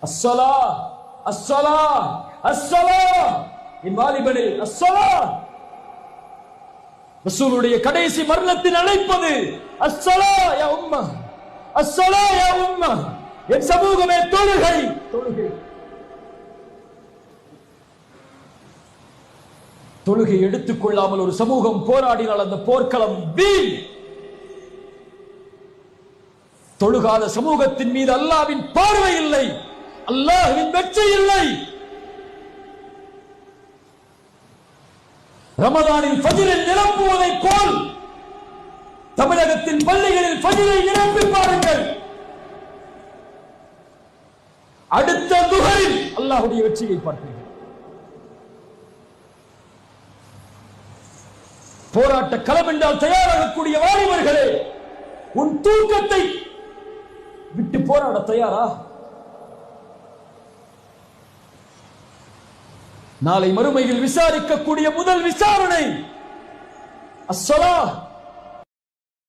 அஸ்ஸலா அஸ்ஸலா அஸ்ஸலா. என் வாலிபனே, அஸ்ஸலா. ரசூலுடைய கடைசி மரணத்தின் அழைப்பது அஸ்ஸலா யா உம்ம, அஸ்ஸலா யா உம்ம. என் சமூகமே, தொழுகை தொழுகை தொழுகை எடுத்துக் கொள்ளாமல் ஒரு சமூகம் போராடினால் அந்த போர்க்களம் வீண். தொழுகாத சமூகத்தின் மீது அல்லாஹ்வின் பார்வை இல்லை, அல்லாஹ்வின் வெற்றி இல்லை. ரமதானில் ஃபஜ்ரை நிரப்புவதைப் போல் தமிழகத்தின் பள்ளிகளில் ஃபஜ்ரை நிரப்பி பாருங்கள். அடுத்த துஹரில் அல்லாஹ்வுடைய வெற்றியை பார்ப்பீர்கள். போராட்ட களம் என்றால் தயாராகக்கூடிய வாலிபர்களே, உன் தூக்கத்தை விட்டு போராட தயாரா? நாளை மறுமையில் விசாரிக்கக்கூடிய முதல் விசாரணை அஸ்ஸலா.